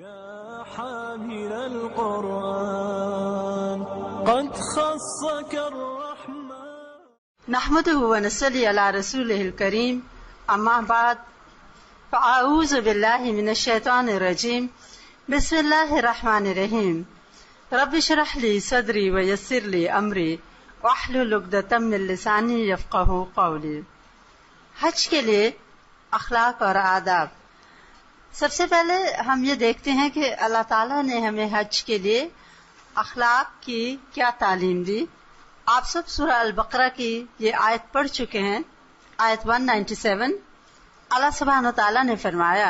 يا حامل القرآن قد خصك الرحمن نحمده ونصلي على رسوله الكريم اما بعد فاعوذ بالله من الشيطان الرجيم بسم الله الرحمن الرحيم رب اشرح لي صدري ويسر لي امري واحلل عقدة من لساني يفقهوا قولي. حج کے لیے اخلاق اور آداب. سب سے پہلے ہم یہ دیکھتے ہیں کہ اللہ تعالیٰ نے ہمیں حج کے لیے اخلاق کی کیا تعلیم دی. آپ سب سورہ البقرہ کی یہ آیت پڑھ چکے ہیں، آیت 197. اللہ سبحانہ و تعالیٰ نے فرمایا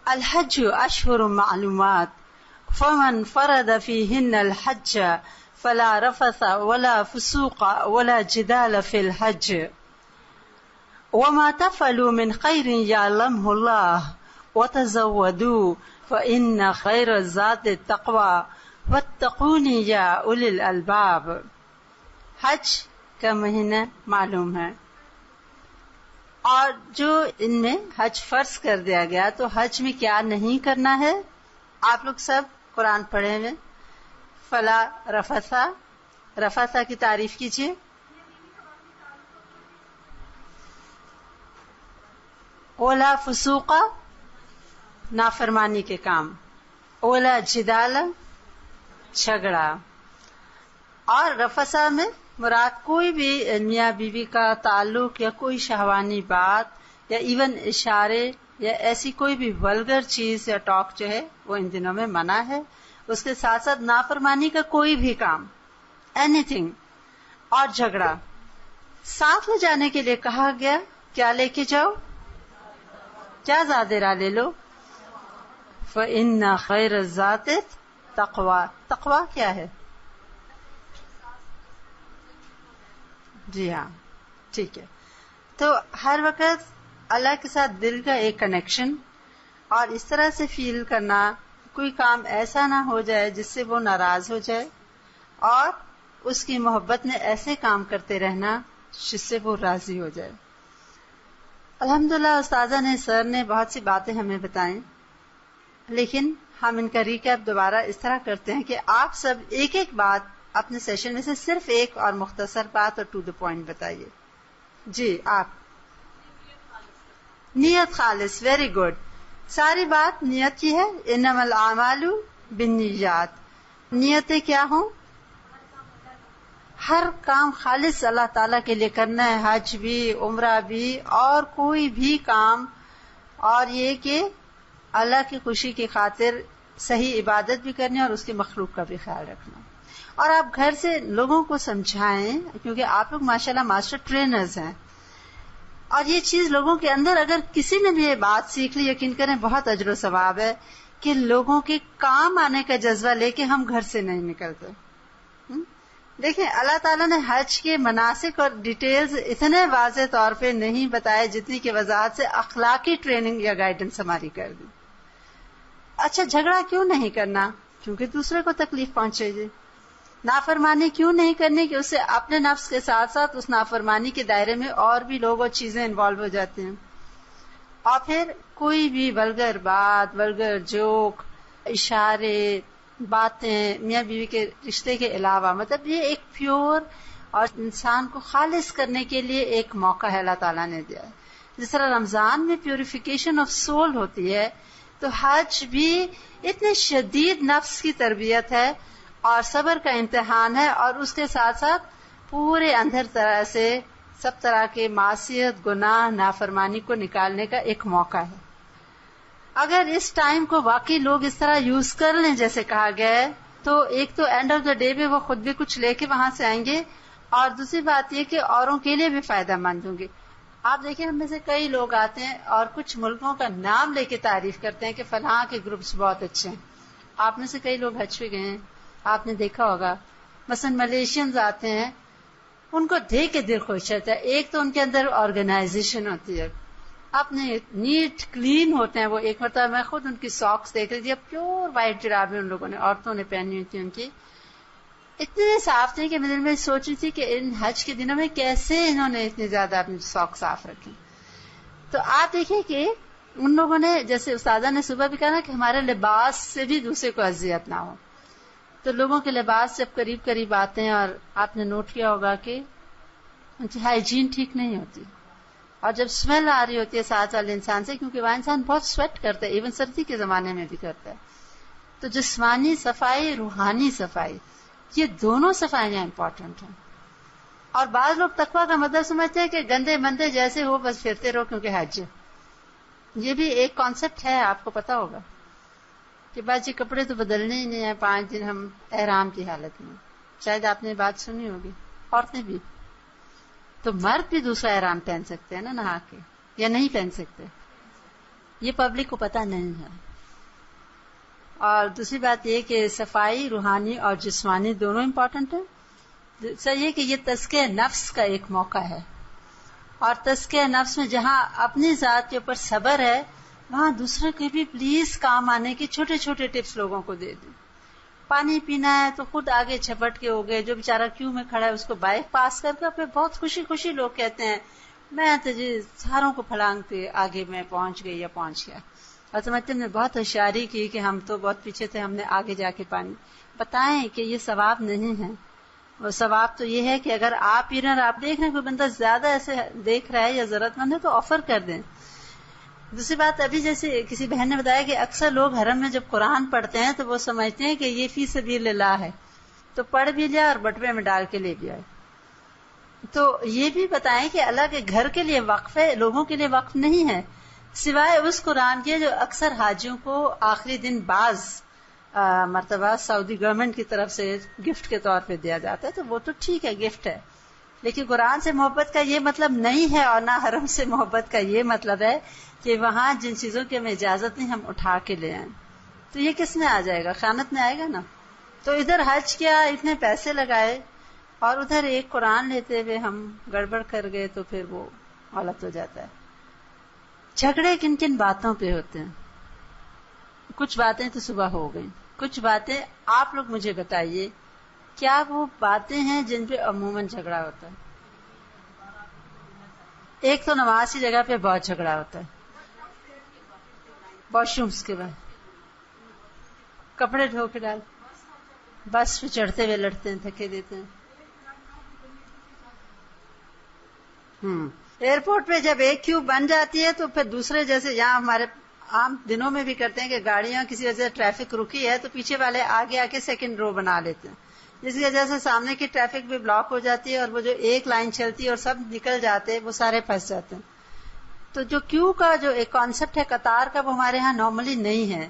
الحج اشہر معلومات فمن فرد فیہن الحج فلا رفث ولا فسوق ولا جدال فی الحج وما تفعلوا من خیر یعلمہ اللہ وتزودوا فإن خیر الزاد التقوی واتقون یا اولی الالباب. حج کا مہینہ معلوم ہے، اور جو ان میں حج فرض کر دیا گیا تو حج میں کیا نہیں کرنا ہے. آپ لوگ سب قرآن پڑھے ہوئے. فلا رفثا، رفثا کی تعریف کیجیے. ولا فسوقا، نافرمانی کے کام. ولا جدال، جھگڑا. اور رفثا میں مراد کوئی بھی میاں بیوی کا تعلق یا کوئی شہوانی بات یا ایون اشارے یا ایسی کوئی بھی ولگر چیز یا ٹاک جو ہے وہ ان دنوں میں منع ہے. اس کے ساتھ ساتھ نافرمانی کا کوئی بھی کام، اینی تھنگ. اور جھگڑا ساتھ لے جانے کے لیے کہا گیا. کیا لے کے جاؤ؟ کیا زادرہ لے لو؟ فإن خیر الزاد تقوی. تقوی کیا ہے؟ جی ہاں، ٹھیک ہے. تو ہر وقت اللہ کے ساتھ دل کا ایک کنیکشن، اور اس طرح سے فیل کرنا کوئی کام ایسا نہ ہو جائے جس سے وہ ناراض ہو جائے، اور اس کی محبت میں ایسے کام کرتے رہنا جس سے وہ راضی ہو جائے. الحمدللہ استاذہ نے، سر نے بہت سی باتیں ہمیں بتائیں، لیکن ہم ان کا ریکیپ دوبارہ اس طرح کرتے ہیں کہ آپ سب ایک ایک بات اپنے سیشن میں سے صرف ایک اور مختصر بات اور ٹو دا پوائنٹ بتائیے. جی آپ. نیت خالص، ویری گڈ. ساری بات نیت کی ہے. انما الاعمال بالنیات. نیتیں کیا ہوں؟ ہر کام خالص اللہ تعالیٰ کے لیے کرنا ہے، حج بھی، عمرہ بھی، اور کوئی بھی کام. اور یہ کہ اللہ کی خوشی کی خاطر صحیح عبادت بھی کرنی اور اس کی مخلوق کا بھی خیال رکھنا. اور آپ گھر سے لوگوں کو سمجھائیں، کیونکہ آپ لوگ ماشاءاللہ ماسٹر ٹرینرز ہیں، اور یہ چیز لوگوں کے اندر اگر کسی نے بھی یہ بات سیکھ لی، یقین کریں بہت اجر و ثواب ہے کہ لوگوں کے کام آنے کا جذبہ لے کے ہم گھر سے نہیں نکلتے. دیکھیں اللہ تعالیٰ نے حج کے مناسک اور ڈیٹیلز اتنے واضح طور پہ نہیں بتائے جتنی کہ وضاحت سے اخلاقی ٹریننگ یا گائیڈنس ہماری کر دی. اچھا، جھگڑا کیوں نہیں کرنا؟ کیونکہ دوسرے کو تکلیف پہنچے گی. نافرمانی کیوں نہیں کرنی؟ کہ اس سے اپنے نفس کے ساتھ ساتھ اس نافرمانی کے دائرے میں اور بھی لوگ اور چیزیں انوالو ہو جاتے ہیں. اور پھر کوئی بھی ولگر بات، ولگر جوک، اشارے، باتیں میاں بیوی کے رشتے کے علاوہ، مطلب یہ ایک پیور اور انسان کو خالص کرنے کے لیے ایک موقع ہے اللہ تعالیٰ نے دیا ہے. جس طرح رمضان میں پیوریفیکیشن آف سول ہوتی ہے، تو حج بھی اتنے شدید نفس کی تربیت ہے اور صبر کا امتحان ہے، اور اس کے ساتھ ساتھ پورے اندر طرح سے سب طرح کے معصیت، گناہ، نافرمانی کو نکالنے کا ایک موقع ہے. اگر اس ٹائم کو واقعی لوگ اس طرح یوز کر لیں جیسے کہا گیا ہے، تو ایک تو اینڈ آف دا ڈے میں وہ خود بھی کچھ لے کے وہاں سے آئیں گے، اور دوسری بات یہ کہ اوروں کے لیے بھی فائدہ مند ہوں گے. آپ دیکھیں ہم میں سے کئی لوگ آتے ہیں اور کچھ ملکوں کا نام لے کے تعریف کرتے ہیں کہ فلاں کے گروپس بہت اچھے ہیں. آپ میں سے کئی لوگ حج پہ گئے ہیں، آپ نے دیکھا ہوگا مثلا ملیشینز آتے ہیں، ان کو دیکھ کے دل خوش رہتا ہے. ایک تو ان کے اندر آرگنائزیشن ہوتی ہے، اپنے نیٹ کلین ہوتے ہیں. وہ ایک مرتبہ میں خود ان کی ساکس دیکھ رہی تھی، پیور وائٹ جرابیں ان لوگوں نے، عورتوں نے پہنی ہوئی تھی. ان کی اتنے صاف تھے کہ میں دل میں سوچ رہی تھی کہ ان حج کے دنوں میں کیسے انہوں نے اتنی زیادہ اپنی ساکس صاف رکھی. تو آپ دیکھیں کہ ان لوگوں نے جیسے استاذہ نے صبح بھی کہا نا کہ ہمارے لباس سے بھی دوسرے کو اذیت نہ ہو، تو لوگوں کے لباس جب قریب قریب آتے ہیں، اور آپ نے نوٹ کیا ہوگا کہ ان کی ہائیجین ٹھیک نہیں ہوتی، اور جب اسمیل آ رہی ہوتی ہے ساتھ والے انسان سے، کیونکہ وہ انسان بہت سویٹ کرتا ہے، ایون سردی کے زمانے میں بھی کرتا ہے، تو جسمانی صفائی، روحانی صفائی، یہ دونوں صفائیاں امپورٹنٹ ہیں. اور بعض لوگ تقویٰ کا مطلب سمجھتے ہیں کہ گندے مندے جیسے ہو بس پھرتے رہو کیونکہ حج ہے. یہ بھی ایک کانسیپٹ ہے، آپ کو پتا ہوگا کہ بعض یہ کپڑے تو بدلنے ہی نہیں ہیں 5 دن ہم احرام کی حالت میں. شاید آپ نے بات سنی ہوگی، عورتیں بھی، تو مرد بھی دوسرا احرام پہن سکتے ہیں نا نہا کے، یا نہیں پہن سکتے، یہ پبلک کو پتا نہیں ہے. اور دوسری بات یہ کہ صفائی روحانی اور جسمانی دونوں امپورٹنٹ ہیں. صحیح ہے کہ یہ تزکیہ نفس کا ایک موقع ہے، اور تزکیہ نفس میں جہاں اپنی ذات کے اوپر صبر ہے، وہاں دوسرے کے بھی پلیز کام آنے کی چھوٹے چھوٹے ٹپس لوگوں کو دے دیں. پانی پینا ہے تو خود آگے چھپٹ کے ہو گئے، جو بیچارہ کیوں میں کھڑا ہے اس کو بائک پاس کر کے پھر بہت خوشی خوشی لوگ کہتے ہیں میں تو جی ساروں کو پھلانگتے آگے میں پہنچ گئی یا پہنچ گیا. اور سمجھتے نے بہت ہوشیاری کی کہ ہم تو بہت پیچھے تھے، ہم نے آگے جا کے پانی. بتائیں کہ یہ ثواب نہیں ہے. وہ ثواب تو یہ ہے کہ اگر آپ پی رہے ہیں اور آپ دیکھ رہے ہیں کوئی بندہ زیادہ ایسے دیکھ رہا ہے یا ضرورت مند ہے تو آفر کر دیں. دوسری بات، ابھی جیسے کسی بہن نے بتایا کہ اکثر لوگ حرم میں جب قرآن پڑھتے ہیں تو وہ سمجھتے ہیں کہ یہ فی سبیل اللہ ہے، تو پڑھ بھی لیا اور بٹوے میں ڈال کے لے بھی آئے. تو یہ بھی بتائیں کہ اللہ کے گھر کے لیے وقف ہے، لوگوں کے لیے وقف نہیں ہے، سوائے اس قرآن کے جو اکثر حاجیوں کو آخری دن بعض مرتبہ سعودی گورنمنٹ کی طرف سے گفٹ کے طور پہ دیا جاتا ہے، تو وہ تو ٹھیک ہے، گفٹ ہے. لیکن قرآن سے محبت کا یہ مطلب نہیں ہے، اور نہ حرم سے محبت کا یہ مطلب ہے کہ وہاں جن چیزوں کی ہمیں اجازت نہیں ہم اٹھا کے لے آئیں. تو یہ کس میں آ جائے گا؟ خیانت میں آئے گا نا. تو ادھر حج کیا اتنے پیسے لگائے اور ادھر ایک قرآن لیتے ہوئے ہم گڑبڑ کر گئے، تو پھر وہ غلط ہو جاتا ہے. جھگڑے کن کن باتوں پہ ہوتے ہیں؟ کچھ باتیں تو صبح ہو گئیں، کچھ باتیں آپ لوگ مجھے بتائیے کیا وہ باتیں ہیں جن پہ عموماً جھگڑا ہوتا ہے؟ ایک تو نماز کی جگہ پہ بہت جھگڑا ہوتا ہے، واش رومس کے بعد کپڑے دھو کے ڈال، بس پہ چڑھتے ہوئے لڑتے ہیں، دھکے دیتے ہیں. ایئرپورٹ پہ جب ایک کیو بن جاتی ہے تو پھر دوسرے، جیسے یہاں ہمارے عام دنوں میں بھی کرتے ہیں کہ گاڑیاں کسی وجہ سے ٹریفک رکی ہے تو پیچھے والے آگے آ کے سیکنڈ رو بنا لیتے ہیں، جس کی وجہ سے سامنے کی ٹریفک بھی بلاک ہو جاتی ہے، اور وہ جو ایک لائن چلتی ہے اور سب نکل جاتے ہیں وہ سارے پھنس جاتے ہیں. تو جو کیو کا جو ایک کانسیپٹ ہے قطار کا، وہ ہمارے ہاں نارملی نہیں ہے،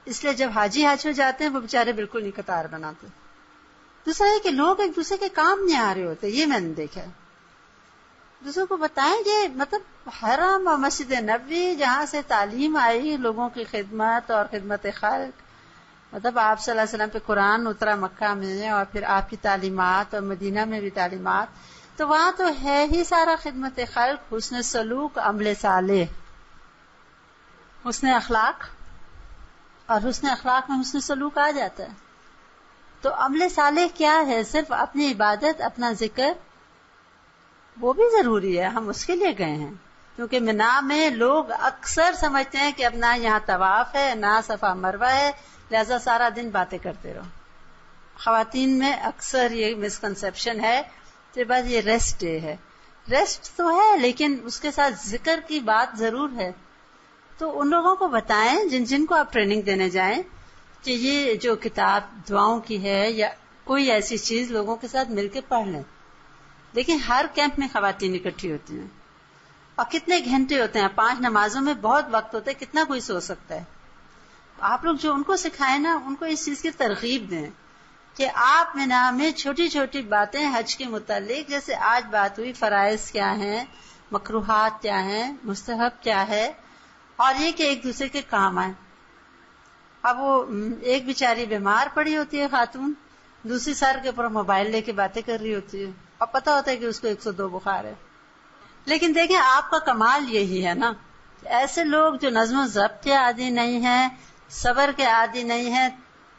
اس لیے جب حاجی حج میں جاتے ہیں وہ بےچارے بالکل نہیں قطار بناتے. دوسرا ہے کہ لوگ ایک دوسرے کے کام نہیں آ رہے ہوتے، یہ میں نے دیکھا ہے. دوسروں کو بتائیں کہ مطلب حرم اور مسجد نبوی جہاں سے تعلیم آئی لوگوں کی خدمت اور خدمت خلق، مطلب آپ صلی اللہ علیہ وسلم پہ قرآن اترا مکہ میں، اور پھر آپ کی تعلیمات، اور مدینہ میں بھی تعلیمات، تو وہاں تو ہے ہی سارا خدمت خلق، حسن سلوک، عمل صالح، حسن اخلاق. اور حسن اخلاق میں حسن سلوک آ جاتا ہے. تو عمل صالح کیا ہے؟ صرف اپنی عبادت، اپنا ذکر، وہ بھی ضروری ہے، ہم اس کے لیے گئے ہیں. کیونکہ منا میں لوگ اکثر سمجھتے ہیں کہ اب نہ یہاں طواف ہے نہ صفا مروہ ہے، لہذا سارا دن باتیں کرتے رہو. خواتین میں اکثر یہ مسکنسیپشن ہے کہ بس یہ ریسٹ ڈے ہے. ریسٹ تو ہے لیکن اس کے ساتھ ذکر کی بات ضرور ہے. تو ان لوگوں کو بتائیں جن کو آپ ٹریننگ دینے جائیں کہ یہ جو کتاب دعاؤں کی ہے یا کوئی ایسی چیز لوگوں کے ساتھ مل کے پڑھ لیں. لیکن ہر کیمپ میں خواتین اکٹھی ہوتی ہیں اور کتنے گھنٹے ہوتے ہیں، 5 نمازوں میں بہت وقت ہوتا ہے، کتنا کوئی سو سکتا ہے. آپ لوگ جو ان کو سکھائیں نا، ان کو اس چیز کی ترغیب دیں کہ آپ منا میں چھوٹی چھوٹی باتیں حج کے متعلق، جیسے آج بات ہوئی فرائض کیا ہیں، مکروہات کیا ہیں، مستحب کیا ہے، اور یہ کہ ایک دوسرے کے کام آئیں. اب وہ ایک بیچاری بیمار پڑی ہوتی ہے خاتون، دوسری سر کے اوپر موبائل لے کے باتیں کر رہی ہوتی ہے، اور پتہ ہوتا ہے کہ اس کو 102 بخار ہے. لیکن دیکھیں آپ کا کمال یہی ہے نا، ایسے لوگ جو نظم و ضبط کے عادی نہیں ہیں، صبر کے عادی نہیں ہیں،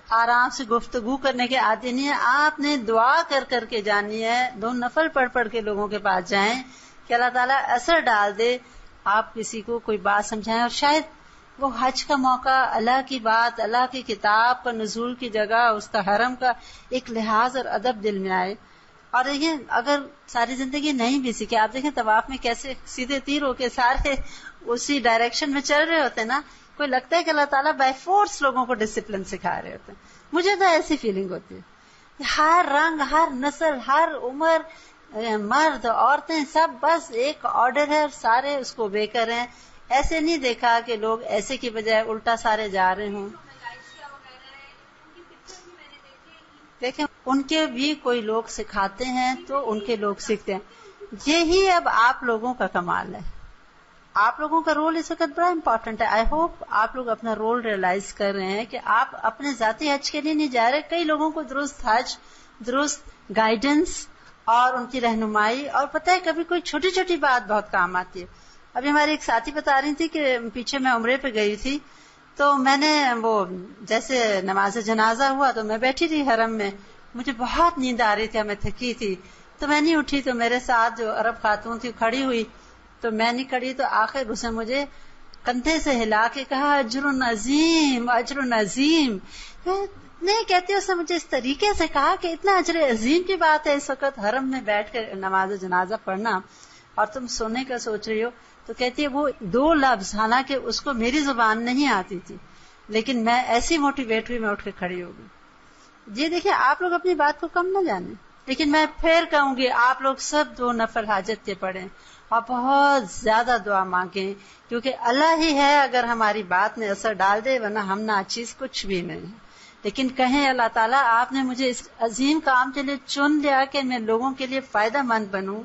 آرام سے گفتگو کرنے کے عادی نہیں ہیں، آپ نے دعا کر کر کے جانی ہے، 2 نفل پڑھ پڑھ کے لوگوں کے پاس جائیں کہ اللہ تعالیٰ اثر ڈال دے. آپ کسی کو کوئی بات سمجھائیں اور شاید وہ حج کا موقع اللہ کی بات، اللہ کی کتاب کا نزول کی جگہ، اس کا حرم کا ایک لحاظ اور ادب دل میں آئے. اور دیکھیں اگر ساری زندگی نہیں بھی سیکھے، آپ دیکھیں طواف میں کیسے سیدھے تیر ہو کے سارے اسی ڈائریکشن میں چل رہے ہوتے ہیں نا. کوئی لگتا ہے کہ اللہ تعالیٰ بائی فورس لوگوں کو ڈسپلن سکھا رہے ہوتے ہیں. مجھے تو ایسی فیلنگ ہوتی ہے. ہر رنگ، ہر نسل، ہر عمر، مرد عورتیں سب بس ایک آرڈر ہے اور سارے اس کو obey کر رہے ہیں. ایسے نہیں دیکھا کہ لوگ ایسے کی بجائے الٹا سارے جا رہے ہوں. دیکھیں ان کے بھی کوئی لوگ سکھاتے ہیں تو ان کے لوگ سیکھتے ہیں. یہی اب آپ لوگوں کا کمال ہے. آپ لوگوں کا رول اس وقت بڑا امپورٹنٹ ہے. آئی ہوپ آپ لوگ اپنا رول ریئلائز کر رہے ہیں کہ آپ اپنے ذاتی حج کے لیے نہیں جا رہے. کئی لوگوں کو درست حج، درست گائیڈنس اور ان کی رہنمائی، اور پتہ ہے کبھی کوئی چھوٹی چھوٹی بات بہت کام آتی ہے. ابھی ہماری ایک ساتھی بتا رہی تھی کہ پیچھے میں عمرے پہ گئی تھی، تو میں نے وہ جیسے نماز جنازہ ہوا تو میں بیٹھی تھی حرم میں. مجھے بہت نیند آ رہی تھی، میں تھکی تھی تو میں نہیں اٹھی. تو میرے ساتھ جو عرب خاتون تھی کھڑی ہوئی، تو میں نہیں کھڑی تو آخر اس نے مجھے کندھے سے ہلا کے کہا اجر عظیم، اجر عظیم. نہیں کہتی، اس نے مجھے اس طریقے سے کہا کہ اتنا اجر عظیم کی بات ہے اس وقت حرم میں بیٹھ کے نماز جنازہ پڑھنا اور تم سونے کا سوچ رہی ہو. تو کہتی ہے وہ 2 لفظ، حالانکہ اس کو میری زبان نہیں آتی تھی، لیکن میں ایسی موٹیویٹ ہوئی، میں اٹھ کے کھڑی ہو گئی. جی دیکھیں آپ لوگ اپنی بات کو کم نہ جانیں، لیکن میں پھر کہوں گی آپ لوگ سب 2 نفل حاجت کے پڑھیں اور بہت زیادہ دعا مانگیں، کیونکہ اللہ ہی ہے اگر ہماری بات میں اثر ڈال دے، ورنہ ہم ناچیز کچھ بھی نہیں. لیکن کہیں اللہ تعالیٰ آپ نے مجھے اس عظیم کام کے لیے چن لیا کہ میں لوگوں کے لیے فائدہ مند بنوں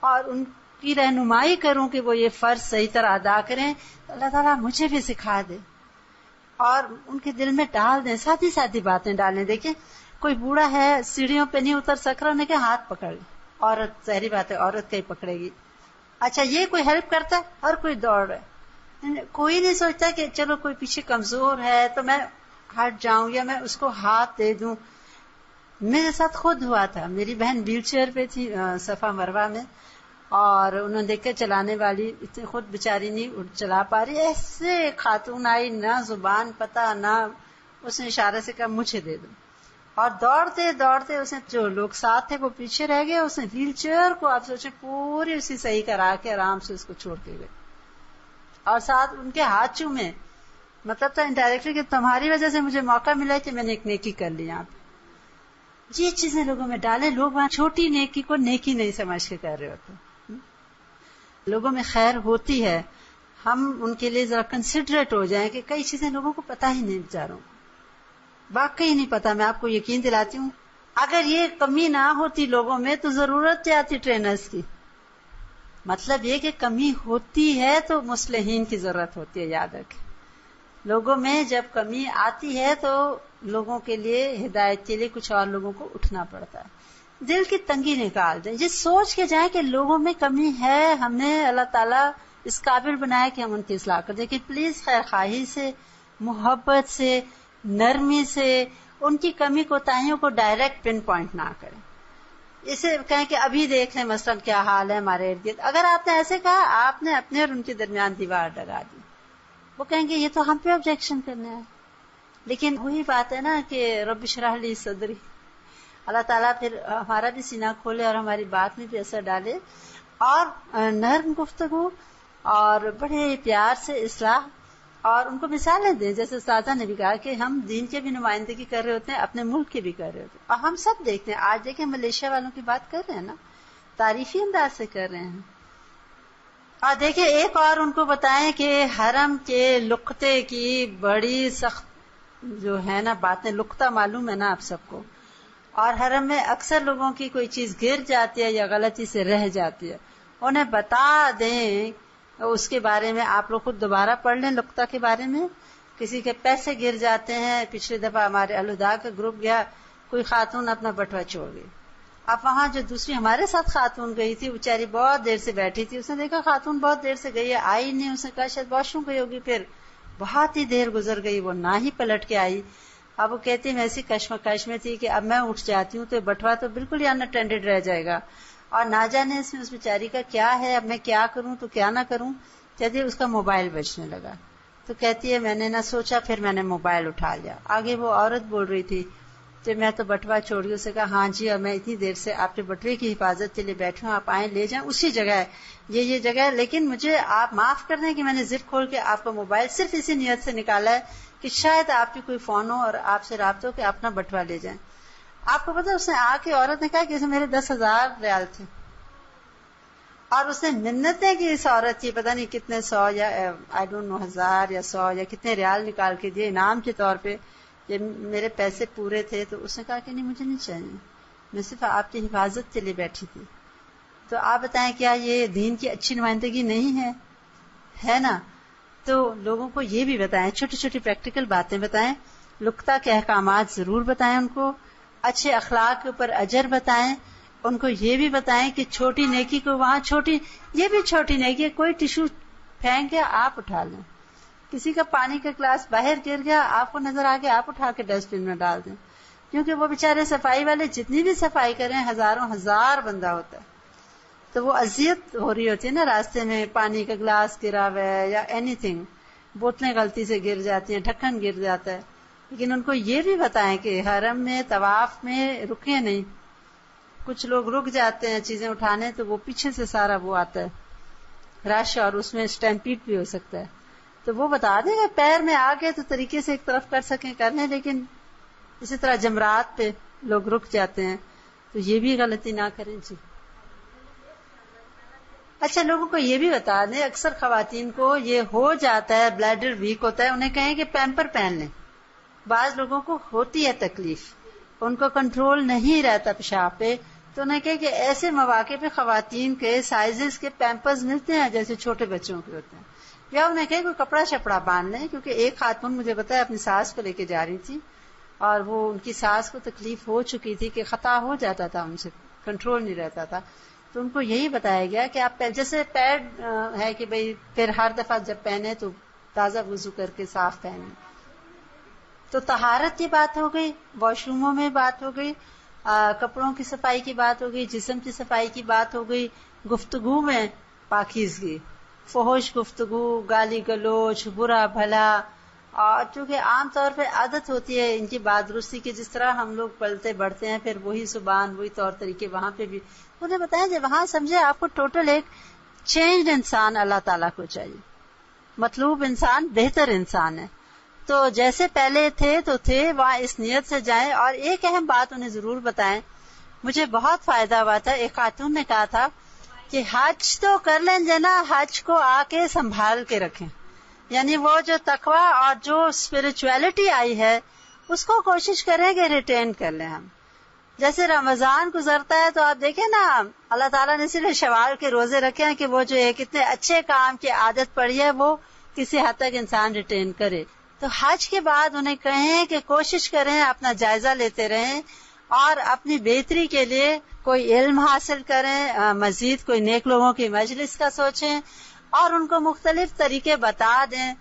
اور ان کی رہنمائی کروں کہ وہ یہ فرض صحیح طرح ادا کریں. اللہ تعالیٰ مجھے بھی سکھا دے اور ان کے دل میں ڈال دیں. ساتھی ساتھی باتیں ڈالیں. دیکھیں کوئی بوڑھا ہے سیڑھیوں پہ نہیں اتر سک رہا، انہیں کہ ہاتھ پکڑ لے. عورت ظاہری بات ہے عورت کا ہی پکڑے گی. اچھا یہ کوئی ہیلپ کرتا ہے؟ ہر کوئی دوڑ رہا ہے. کوئی نہیں سوچتا کہ چلو کوئی پیچھے کمزور ہے تو میں ہٹ جاؤں یا میں اس کو ہاتھ دے دوں. میرے ساتھ خود ہوا تھا. میری بہن ویل چیئر پہ تھی صفا مروہ میں، اور انہوں نے دیکھ کے چلانے والی اتنی خود بیچاری نہیں چلا پا رہی. ایسے خاتون آئی، نہ زبان پتہ نہ، اس نے اشارے سے کہا مجھے دے دو، اور دوڑتے دوڑتے اس نے جو لوگ ساتھ تھے وہ پیچھے رہ گئے. اس نے ویل چیئر کو آپ سوچیں پوری اسی صحیح کرا کے آرام سے اس کو چھوڑ کے گئے اور ساتھ ان کے ہاتھ چومے. مطلب تھا انڈائریکٹلی کہ تمہاری وجہ سے مجھے موقع ملا کہ میں نے ایک نیکی کر لی. یہاں پہ یہ چیزیں لوگوں میں ڈالیں. لوگ وہاں چھوٹی نیکی کو نیکی نہیں سمجھ کے کر رہے ہوتے. لوگوں میں خیر ہوتی ہے، ہم ان کے لیے ذرا کنسیڈریٹ ہو جائیں کہ کئی چیزیں لوگوں کو پتہ ہی نہیں بیچاروں کو، واقعی نہیں پتا. میں آپ کو یقین دلاتی ہوں اگر یہ کمی نہ ہوتی لوگوں میں تو ضرورت کیا تھی ٹرینرز کی. مطلب یہ کہ کمی ہوتی ہے تو مصلحین کی ضرورت ہوتی ہے. یاد رکھیں لوگوں میں جب کمی آتی ہے تو لوگوں کے لیے ہدایت کے لیے کچھ اور لوگوں کو اٹھنا پڑتا ہے. دل کی تنگی نکال دیں. یہ سوچ کے جائیں کہ لوگوں میں کمی ہے، ہمیں اللہ تعالیٰ اس قابل بنایا کہ ہم ان کی اصلاح کر دیں. کہ پلیز خیر خواہی سے، محبت سے، نرمی سے ان کی کمی کوتاہیوں کو ڈائریکٹ پن پوائنٹ نہ کریں. اسے کہیں کہ ابھی دیکھ لیں مثلا کیا حال ہے ہمارے ارد گرد. اگر آپ نے ایسے کہا آپ نے اپنے اور ان کے درمیان دیوار لگا دی. وہ کہیں گے یہ تو ہم پہ آبجیکشن کرنا ہے. لیکن وہی بات ہے نا کہ رب اشرح لی صدری. اللہ تعالیٰ پھر ہمارا بھی سینہ کھولے اور ہماری بات میں بھی اثر ڈالے اور نرم گفتگو اور بڑے پیار سے اصلاح اور ان کو مثالیں دیں. جیسے استاذہ نے بھی کہا کہ ہم دین کے بھی نمائندگی کر رہے ہوتے ہیں، اپنے ملک کی بھی کر رہے ہوتے ہیں. اور ہم سب دیکھتے ہیں آج دیکھیں ملیشیا والوں کی بات کر رہے ہیں نا، تعریفی انداز سے کر رہے ہیں. اور دیکھیں ایک اور ان کو بتائیں کہ حرم کے لقطے کی بڑی سخت جو ہے نا باتیں، لقطہ معلوم ہے نا آپ سب کو، اور حرم میں اکثر لوگوں کی کوئی چیز گر جاتی ہے یا غلطی سے رہ جاتی ہے، انہیں بتا دیں. اس کے بارے میں آپ لوگ خود دوبارہ پڑھ لیں. لقطہ کے بارے میں کسی کے پیسے گر جاتے ہیں. پچھلی دفعہ ہمارے الہدا کا گروپ گیا، کوئی خاتون اپنا بٹوا چھوڑ گئی. اب وہاں جو دوسری ہمارے ساتھ خاتون گئی تھی بیچاری بہت دیر سے بیٹھی تھی. اس نے دیکھا خاتون بہت دیر سے گئی ہے، آئی نہیں. اس نے کہا شاید واش روم گئی ہوگی. پھر بہت ہی دیر گزر گئی، وہ نہ ہی پلٹ کے آئی. اب وہ کہتی میں ایسی کشمکش میں تھی کہ اب میں اٹھ جاتی ہوں تو بٹوا تو بالکل ہی ان اٹینڈڈ رہ جائے گا، اور نہ جانے اس میں اس بیچاری کا کیا ہے، اب میں کیا کروں تو کیا نہ کروں. کہتی ہے اس کا موبائل بجنے لگا. تو کہتی ہے میں نے نہ سوچا, پھر میں نے موبائل اٹھا لیا. آگے وہ عورت بول رہی تھی کہ میں تو بٹوا چھوڑ گئی. اسے کہا ہاں جی, اور میں اتنی دیر سے آپ کے بٹوے کی حفاظت کے لیے بیٹھی ہوں, آپ آئیں لے جائیں, اسی جگہ ہے یہ جگہ ہے, لیکن مجھے آپ معاف کر دیں کہ میں نے زپ کھول کے آپ کا موبائل صرف اسی نیت سے نکالا ہے کہ شاید آپ کی کوئی فون ہو اور آپ سے رابطہ ہو کہ اپنا بٹوا لے جائیں. آپ کو پتا اس نے آ کے عورت نے کہا کہ اسے میرے 10,000 ریال تھے, اور اس نے منتیں کی اس عورت کی, پتہ نہیں کتنے 100 یا آئی ڈونٹ نو 1000 یا 100 یا کتنے ریال نکال کے دیے انعام کے طور پہ کہ میرے پیسے پورے تھے. تو اس نے کہا کہ نہیں مجھے نہیں چاہیے, میں صرف آپ کی حفاظت کے لیے بیٹھی تھی. تو آپ بتائیں کیا یہ دین کی اچھی نمائندگی نہیں ہے نا؟ تو لوگوں کو یہ بھی بتائیں, چھوٹی چھوٹی پریکٹیکل باتیں بتائیں, لقطہ کے احکامات ضرور بتائیں, ان کو اچھے اخلاق کے اوپر اجر بتائیں, ان کو یہ بھی بتائیں کہ چھوٹی نیکی کو وہاں چھوٹی, یہ بھی چھوٹی نیکی ہے, کوئی ٹشو پھینک گیا آپ اٹھا لیں, کسی کا پانی کا گلاس باہر گر گیا آپ کو نظر آ گیا آپ اٹھا کے ڈسٹ بن میں ڈال دیں, کیونکہ وہ بیچارے صفائی والے جتنی بھی صفائی کریں ہزار بندہ ہوتا ہے, تو وہ اذیت ہو رہی ہوتی ہے نا راستے میں, پانی کا گلاس گرا ہوا ہے یا اینی تھنگ, بوتلیں غلطی سے گر جاتی ہیں, ڈھکن گر جاتا ہے. لیکن ان کو یہ بھی بتائیں کہ حرم میں طواف میں رکے نہیں, کچھ لوگ رک جاتے ہیں چیزیں اٹھانے, تو وہ پیچھے سے سارا وہ آتا ہے رش, اور اس میں اسٹیمپیڈ بھی ہو سکتا ہے. تو وہ بتا دیں گے پیر میں آ گئے تو طریقے سے ایک طرف کر سکیں کر لیں, لیکن اسی طرح جمرات پہ لوگ رک جاتے ہیں, تو یہ بھی غلطی نہ کریں. جی اچھا, لوگوں کو یہ بھی بتا دیں, اکثر خواتین کو یہ ہو جاتا ہے, بلیڈر ویک ہوتا ہے, انہیں کہیں کہ پیمپر پہن لیں. بعض لوگوں کو ہوتی ہے تکلیف, ان کو کنٹرول نہیں رہتا پیشاب پہ, تو انہیں کہیں کہ ایسے مواقع پہ خواتین کے سائزز کے پیمپرز ملتے ہیں جیسے چھوٹے بچوں کے ہوتے ہیں, یا انہیں کہیں کوئی کپڑا شپڑا باندھ لیں. کیونکہ ایک خاتون مجھے بتایا اپنی ساس کو لے کے جا رہی تھی, اور وہ ان کی ساس کو تکلیف ہو چکی تھی کہ خطا ہو جاتا تھا, ان سے کنٹرول نہیں رہتا تھا. تو ان کو یہی بتایا گیا کہ آپ جیسے پیڈ ہے کہ بھئی پھر ہر دفعہ جب پہنے تو تازہ وضو کر کے صاف پہنے. تو طہارت کی بات ہو گئی, واش روموں میں بات ہو گئی, کپڑوں کی صفائی کی بات ہو گئی, جسم کی صفائی کی بات ہو گئی, گفتگو میں پاکیزگی, فحش گفتگو, گالی گلوچ, برا بھلا, اور چونکہ عام طور پہ عادت ہوتی ہے ان کی بات درستی کی, جس طرح ہم لوگ پلتے بڑھتے ہیں پھر وہی زبان وہی طور طریقے وہاں پہ بھی. انہیں بتایا جب وہاں سمجھے آپ کو ٹوٹل ایک چینجڈ انسان اللہ تعالیٰ کو چاہیے, مطلوب انسان بہتر انسان ہے. تو جیسے پہلے تھے تو تھے, وہاں اس نیت سے جائیں. اور ایک اہم بات انہیں ضرور بتائیں, مجھے بہت فائدہ ہوا تھا, ایک خاتون نے کہا تھا کہ حج تو کر لیں جنا, حج کو آ کے سنبھال کے رکھیں, یعنی وہ جو تقوی اور جو اسپرچویلٹی آئی ہے اس کو کوشش کریں کہ ریٹین کر لیں ہم. جیسے رمضان گزرتا ہے تو آپ دیکھیں نا, اللہ تعالیٰ نے صرف شوال کے روزے رکھے ہیں کہ وہ جو ایک اتنے اچھے کام کی عادت پڑی ہے وہ کسی حد تک انسان ریٹین کرے. تو حج کے بعد انہیں کہیں کہ کوشش کریں, اپنا جائزہ لیتے رہیں, اور اپنی بہتری کے لیے کوئی علم حاصل کریں, مزید کوئی نیک لوگوں کی مجلس کا سوچیں, اور ان کو مختلف طریقے بتا دیں.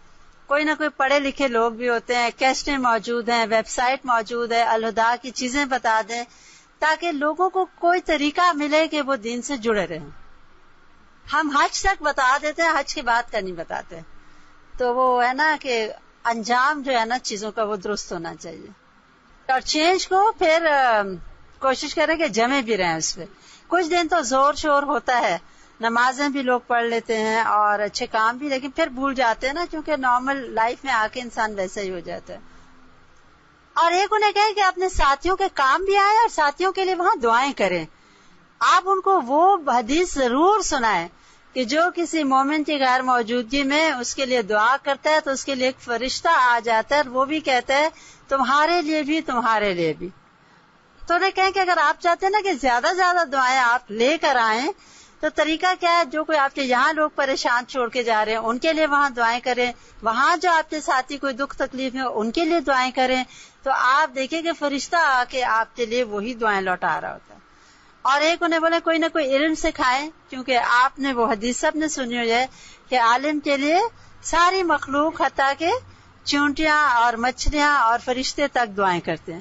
کوئی نہ کوئی پڑھے لکھے لوگ بھی ہوتے ہیں, کیسٹیں موجود ہیں, ویب سائٹ موجود ہے, الہدا کی چیزیں بتا دیں, تاکہ لوگوں کو کوئی طریقہ ملے کہ وہ دین سے جڑے رہیں. ہم حج تک بتا دیتے ہیں, حج کی بات کا نہیں بتاتے. تو وہ ہے نا کہ انجام جو ہے نا چیزوں کا وہ درست ہونا چاہیے. اور چینج کو پھر کوشش کریں کہ جمے بھی رہیں اس پہ. کچھ دن تو زور شور ہوتا ہے, نمازیں بھی لوگ پڑھ لیتے ہیں اور اچھے کام بھی, لیکن پھر بھول جاتے ہیں نا, کیونکہ نارمل لائف میں آ کے انسان ویسا ہی ہو جاتا ہے. اور ایک انہیں کہیں کہ اپنے ساتھیوں کے کام بھی آئیں اور ساتھیوں کے لیے وہاں دعائیں کریں. آپ ان کو وہ حدیث ضرور سنائیں کہ جو کسی مومن کی غیر موجودگی میں اس کے لیے دعا کرتا ہے تو اس کے لیے ایک فرشتہ آ جاتا ہے, اور وہ بھی کہتا ہے تمہارے لیے بھی تمہارے لیے بھی. تو انہیں کہیں کہ اگر آپ چاہتے ہیں نا کہ زیادہ زیادہ دعائیں آپ لے کر آئیں, تو طریقہ کیا ہے, جو کوئی آپ کے یہاں لوگ پریشان چھوڑ کے جا رہے ہیں ان کے لیے وہاں دعائیں کریں, وہاں جو آپ کے ساتھی کوئی دکھ تکلیف میں ان کے لیے دعائیں کریں. تو آپ دیکھیں کہ فرشتہ آ کے آپ کے لیے وہی دعائیں لوٹا رہا ہوتا ہے. اور ایک انہیں بولے کوئی نہ کوئی علم سکھائیں, کیونکہ آپ نے وہ حدیث سب نے سنی ہوئی ہے کہ عالم کے لیے ساری مخلوق حتیٰ کہ چونٹیاں اور مچھلیاں اور فرشتے تک دعائیں کرتے ہیں.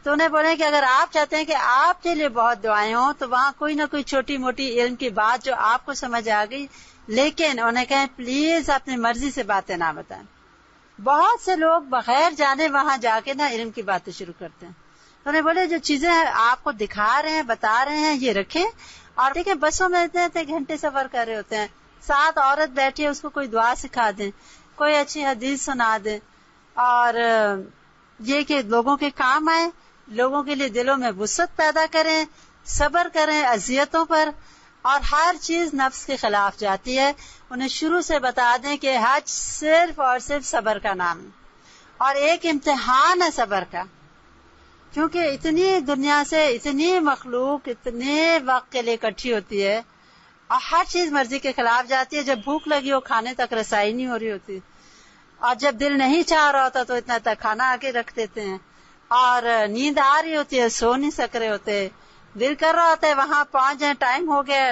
تو انہیں بولے کہ اگر آپ چاہتے ہیں کہ آپ کے لیے بہت دعائیں ہوں تو وہاں کوئی نہ کوئی چھوٹی موٹی علم کی بات جو آپ کو سمجھ آ گئی، لیکن انہیں کہیں پلیز اپنی مرضی سے باتیں نہ بتائیں. بہت سے لوگ بغیر جانے وہاں جا کے نا علم کی باتیں شروع کرتے ہیں. تو انہیں بولے جو چیزیں آپ کو دکھا رہے ہیں بتا رہے ہیں یہ رکھیں. اور دیکھیں بسوں میں اتنے گھنٹے سفر کر رہے ہوتے ہیں، ساتھ عورت بیٹھی ہے اس کو کوئی دعا سکھا دیں، کوئی اچھی حدیث سنا دیں، اور یہ کہ لوگوں کے کام آئے، لوگوں کے لیے دلوں میں وسعت پیدا کریں، صبر کریں اذیتوں پر. اور ہر چیز نفس کے خلاف جاتی ہے. انہیں شروع سے بتا دیں کہ حج صرف اور صرف صبر کا نام ہے اور ایک امتحان ہے صبر کا، کیونکہ اتنی دنیا سے اتنی مخلوق اتنے وقت کے لیے اکٹھی ہوتی ہے اور ہر چیز مرضی کے خلاف جاتی ہے. جب بھوک لگی ہو کھانے تک رسائی نہیں ہو رہی ہوتی، اور جب دل نہیں چاہ رہا ہوتا تو اتنا تک کھانا آگے رکھ دیتے ہیں، اور نیند آ رہی ہوتی ہے سو نہیں سک رہے ہوتے، دل کر رہا ہوتا ہے وہاں پہنچ جائیں، ٹائم ہو گیا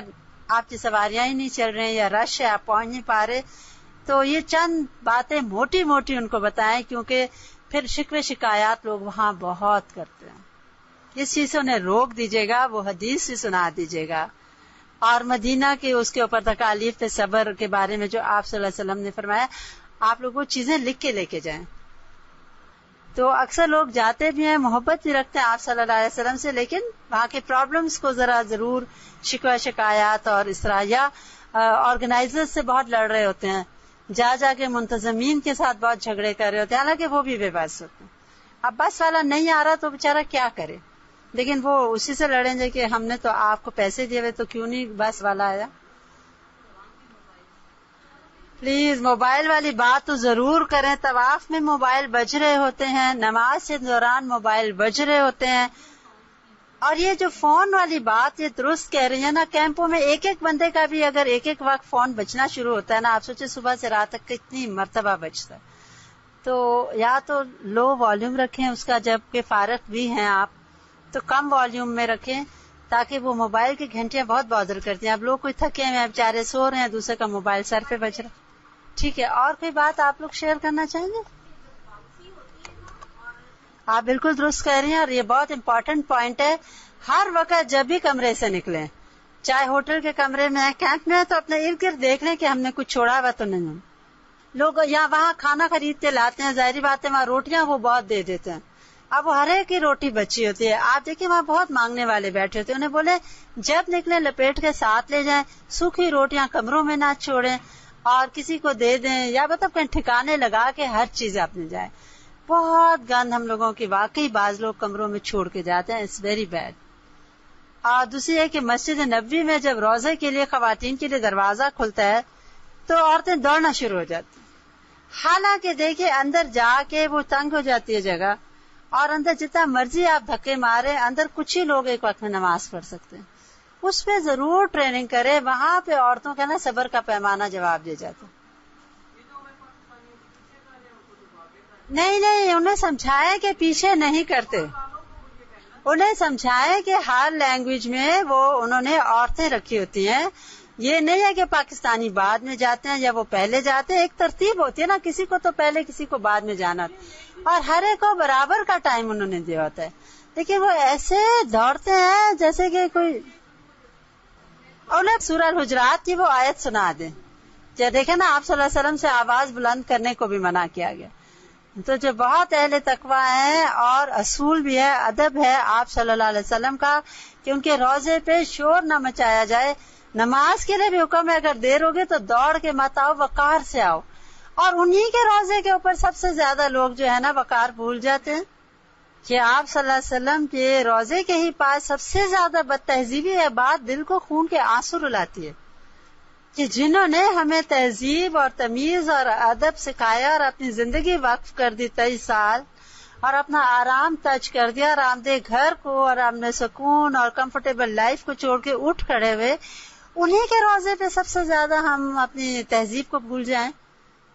آپ کی سواریاں ہی نہیں چل رہی یا رش ہے آپ پہنچ نہیں پا رہے. تو یہ چند باتیں موٹی موٹی ان کو بتائیں، کیونکہ پھر شکوے شکایات لوگ وہاں بہت کرتے ہیں. اس چیز سے انہیں روک دیجیے گا، وہ حدیث سے سنا دیجیے گا. اور مدینہ کے اس کے اوپر تکالیف صبر کے بارے میں جو آپ صلی اللہ علیہ وسلم نے فرمایا، آپ لوگ وہ چیزیں لکھ کے لے کے جائیں. تو اکثر لوگ جاتے بھی ہیں، محبت بھی رکھتے ہیں آپ صلی اللہ علیہ وسلم سے، لیکن وہاں کے پرابلمز کو ذرا ضرور شکوہ شکایات اور اس طرح، یا آرگنائزر سے بہت لڑ رہے ہوتے ہیں، جا کے منتظمین کے ساتھ بہت جھگڑے کر رہے ہوتے ہیں، حالانکہ وہ بھی بے بس ہوتے ہیں. اب بس والا نہیں آ رہا تو بیچارہ کیا کرے، لیکن وہ اسی سے لڑیں گے کہ ہم نے تو آپ کو پیسے دیے ہوئے تو کیوں نہیں بس والا آیا. پلیز موبائل والی بات تو ضرور کریں. طواف میں موبائل بج رہے ہوتے ہیں، نماز کے دوران موبائل بج رہے ہوتے ہیں. اور یہ جو فون والی بات یہ درست کہہ رہی ہے نا، کیمپوں میں ایک ایک بندے کا بھی اگر ایک ایک وقت فون بجنا شروع ہوتا ہے نا، آپ سوچیں صبح سے رات تک کتنی مرتبہ بجتا ہے. تو یا تو لو والیوم رکھیں اس کا، جب کہ فارغ بھی ہیں آپ تو کم والیوم میں رکھیں، تاکہ وہ موبائل کی گھنٹیاں بہت بادر کرتی ہیں. اب لوگ کوئی تھکے ہوئے ہیں بیچارے سو رہے ہیں، دوسرے کا موبائل سر پہ بج رہا. ٹھیک ہے، اور کوئی بات آپ لوگ شیئر کرنا چاہیں گے؟ آپ بالکل درست کہہ رہی ہیں، اور یہ بہت امپورٹنٹ پوائنٹ ہے. ہر وقت جب بھی کمرے سے نکلیں، چاہے ہوٹل کے کمرے میں کیمپ میں، تو اپنے ارد گرد دیکھ لیں کہ ہم نے کچھ چھوڑا ہوا تو نہیں. لوگ یہاں وہاں کھانا خرید کے لاتے ہیں، ظاہری بات ہے وہاں روٹیاں وہ بہت دے دیتے ہیں، اب وہ ہر ایک کی روٹی بچی ہوتی ہے. آپ دیکھیں وہاں بہت مانگنے والے بیٹھے ہوتے ہیں، انہیں بولے جب نکلیں لپیٹ کے ساتھ لے جائیں، سوکھی روٹیاں کمروں میں نہ چھوڑیں اور کسی کو دے دیں، یا مطلب کہیں ٹھکانے لگا کے ہر چیز اپنے جائے. بہت گند ہم لوگوں کی واقعی بعض لوگ کمروں میں چھوڑ کے جاتے ہیں، اٹس ویری بیڈ. اور دوسری ہے کہ مسجد نبوی میں جب روزے کے لیے خواتین کے لیے دروازہ کھلتا ہے تو عورتیں دوڑنا شروع ہو جاتی ہیں، حالانکہ دیکھیں اندر جا کے وہ تنگ ہو جاتی ہے جگہ، اور اندر جتنا مرضی آپ دھکے مارے اندر کچھ ہی لوگ ایک وقت میں نماز پڑھ سکتے ہیں. اس پہ ضرور ٹریننگ کرے، وہاں پہ عورتوں کا نا صبر کا پیمانہ جواب دے جاتا. نہیں انہیں سمجھائے کہ پیچھے نہیں کرتے، انہیں سمجھائے کہ ہر لینگویج میں وہ انہوں نے عورتیں رکھی ہوتی ہیں. یہ نہیں ہے کہ پاکستانی بعد میں جاتے ہیں یا وہ پہلے جاتے ہیں، ایک ترتیب ہوتی ہے نا، کسی کو تو پہلے کسی کو بعد میں جانا، اور ہر ایک کو برابر کا ٹائم انہوں نے دیا ہوتا ہے. لیکن وہ ایسے دوڑتے ہیں جیسے کہ کوئی، انہیں سورہ الحجرات کی وہ آیت سنا دیں. دیکھیں نا، آپ صلی اللہ علیہ وسلم سے آواز بلند کرنے کو بھی منع کیا گیا. تو جو بہت اہل تقویٰ ہیں اور اصول بھی ہے، ادب ہے آپ صلی اللہ علیہ وسلم کا کہ ان کے روزے پہ شور نہ مچایا جائے. نماز کے لیے بھی حکم ہے، اگر دیر ہوگی تو دوڑ کے مت آؤ، وقار سے آؤ. اور انہی کے روزے کے اوپر سب سے زیادہ لوگ جو ہے نا وقار بھول جاتے ہیں کہ آپ صلی اللہ علیہ وسلم کے روزے کے ہی پاس سب سے زیادہ بد تہذیبی ہے بات، دل کو خون کے آنسو رلاتی ہے، کہ جنہوں نے ہمیں تہذیب اور تمیز اور ادب سکھایا اور اپنی زندگی وقف کر دی 23 سال، اور اپنا آرام تج کر دیا، آرام دہ گھر کو اور اپنے سکون اور کمفرٹیبل لائف کو چھوڑ کے اٹھ کھڑے ہوئے، انہی کے روزے پہ سب سے زیادہ ہم اپنی تہذیب کو بھول جائیں.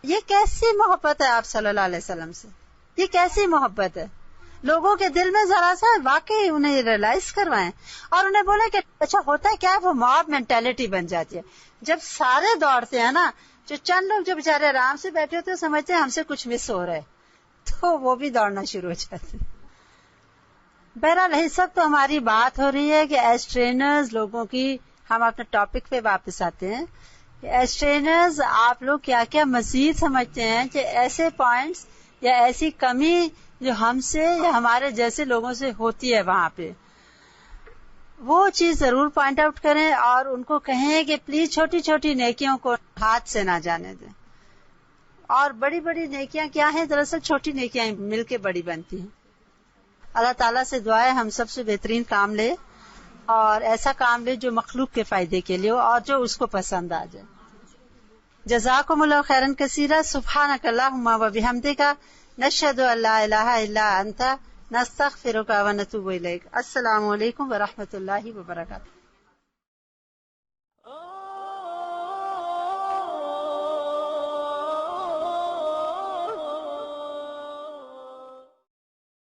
یہ کیسی محبت ہے آپ صلی اللہ علیہ وسلم سے؟ یہ کیسی محبت ہے؟ لوگوں کے دل میں ذرا سا واقعی انہیں ریئلائز کروائیں، اور انہیں بولیں کہ اچھا ہوتا ہے کیا، وہ موب مینٹیلٹی بن جاتی ہے. جب سارے دوڑتے ہیں نا، جو چند لوگ جو بےچارے آرام سے بیٹھے ہوتے ہیں سمجھتے ہیں ہم سے کچھ مس ہو رہا ہے، تو وہ بھی دوڑنا شروع ہو جاتے ہیں. بہرحال اس وقت تو ہماری بات ہو رہی ہے کہ ایز ٹرینرز لوگوں کی. ہم اپنے ٹاپک پہ واپس آتے ہیں کہ ایز ٹرینرز آپ لوگ کیا کیا مزید سمجھتے ہیں کہ ایسے پوائنٹس یا ایسی کمی جو ہم سے یا ہمارے جیسے لوگوں سے ہوتی ہے وہاں پہ، وہ چیز ضرور پوائنٹ آؤٹ کریں اور ان کو کہیں کہ پلیز چھوٹی چھوٹی نیکیوں کو ہاتھ سے نہ جانے دیں. اور بڑی بڑی نیکیاں کیا ہیں؟ دراصل چھوٹی نیکیاں مل کے بڑی بنتی ہیں. اللہ تعالیٰ سے دعا ہے ہم سب سے بہترین کام لے اور ایسا کام لے جو مخلوق کے فائدے کے لیے ہو اور جو اس کو پسند آ جائے. جزاکم اللہ خیرا کثیرا. سبحانک اللہم و بحمدک نشہد ان لا الہ الا انت نستغفرک و نتوب الیک. السلام علیکم ورحمۃ اللہ وبرکاتہ.